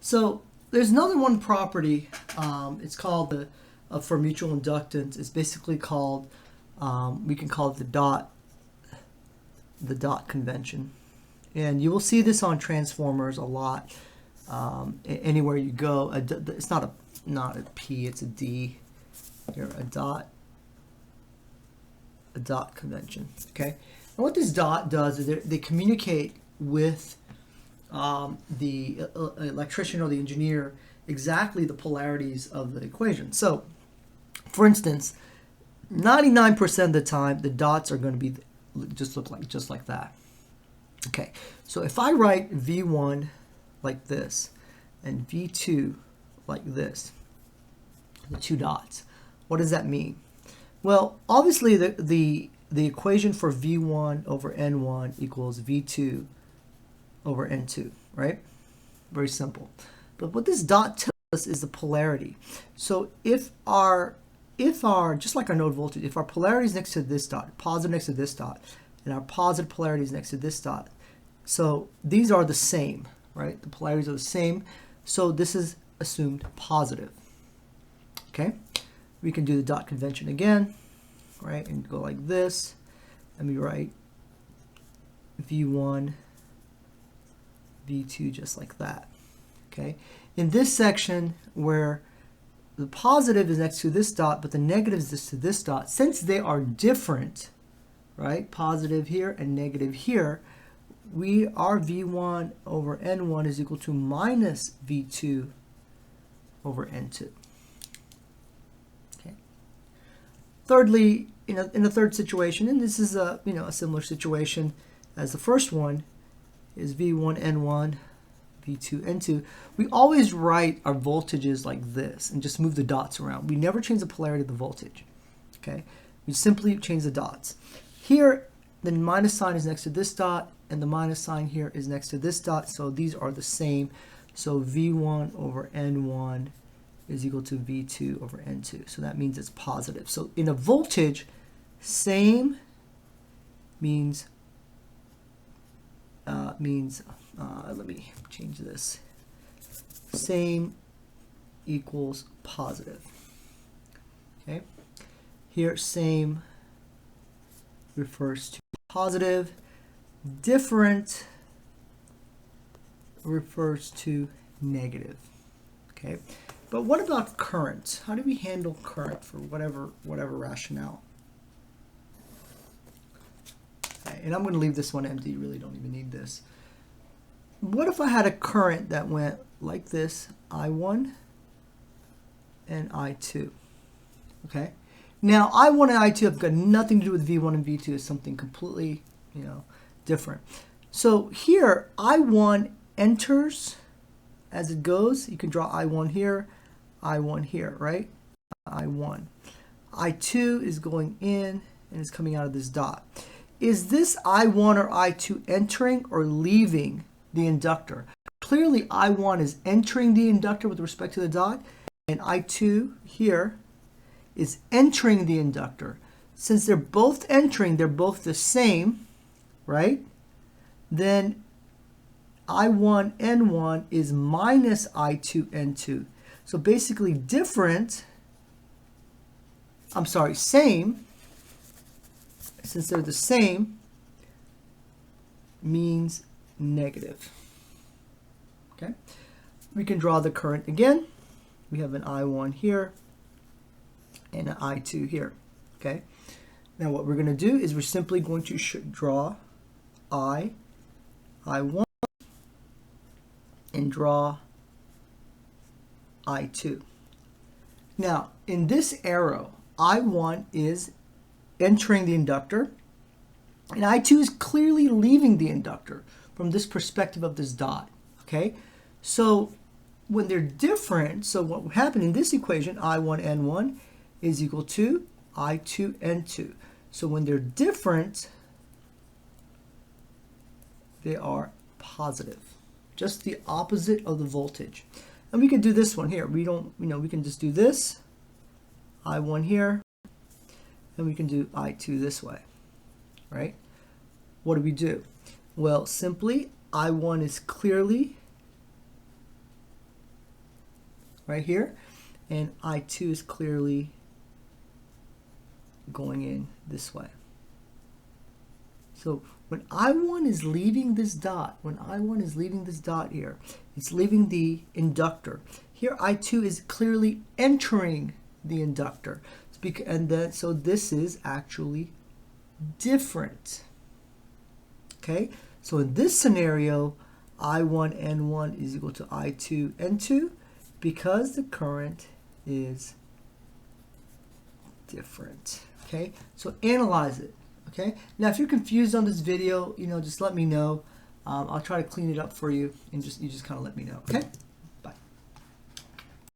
So there's another one property. It's called for mutual inductance. It's basically called, we can call it the dot convention. And you will see this on transformers a lot. Anywhere you go, it's not a P, it's a D. Here, a dot convention. Okay, and what this dot does is they communicate with the electrician or the engineer exactly the polarities of the equation. So, for instance, 99% of the time the dots are going to be just like that. Okay, so if I write V1 like this and V2 like this, the two dots, what does that mean? Well, obviously the equation for V1 over N1 equals V2 over N2, right? Very simple. But what this dot tells us is the polarity. So if our just like our node voltage, if our polarity is next to this dot, positive next to this dot, and our positive polarity is next to this dot, so these are the same, right? The polarities are the same. So this is assumed positive. Okay? We can do the dot convention again, right? And go like this. And we write V1, V2 just like that. Okay? In this section where the positive is next to this dot, but the negative is next to this dot, since they are different, right? Positive here and negative here, our V1 over N1 is equal to minus V2 over N2. Okay. Thirdly, in a third situation, and this is a similar situation as the first one, is V1 N1, V2 N2. We always write our voltages like this and just move the dots around. We never change the polarity of the voltage. Okay, we simply change the dots. Here, the minus sign is next to this dot, and the minus sign here is next to this dot, so these are the same. So V1 over N1 is equal to V2 over N2. So that means it's positive. So in a voltage, same means let me change this. Same equals positive. Okay. Here, same refers to positive. Different refers to negative. Okay. But what about current? How do we handle current for whatever rationale? Okay, and I'm going to leave this one empty. You really don't even need this. What if I had a current that went like this, I1 and I2? Okay. Now, I1 and I2 have got nothing to do with V1 and V2. It's something completely, different. So here, I1 enters as it goes. You can draw I1 here, right? I1. I2 is going in and is coming out of this dot. Is this I1 or I2 entering or leaving the inductor? Clearly, I1 is entering the inductor with respect to the dot, and I2 here is entering the inductor. Since they're both entering, they're both the same, right? Then I1 N1 is minus I2 N2. So basically same, since they're the same, means negative. Okay? We can draw the current again. We have an I1 here and an I2 here. Okay? Now what we're going to do is we're simply going to draw I1 and draw I2. Now, in this arrow, I1 is entering the inductor, and I2 is clearly leaving the inductor from this perspective of this dot. Okay? So when they're different, so what would happen in this equation, I1 N1 is equal to I2 N2. So when they're different, they are positive. Just the opposite of the voltage. And we can do this one here. We can just do this, I1 here, and we can do I2 this way, right? What do we do? Well, simply, I1 is clearly right here, and I2 is clearly going in this way. So when I1 is leaving this dot, here, it's leaving the inductor. Here I2 is clearly entering the inductor. So this is actually different. Okay, so in this scenario, I1N1 is equal to I2N2 because the current is different. Okay, so analyze it. Okay, now if you're confused on this video, just let me know. I'll try to clean it up for you, and you just kind of let me know. Okay.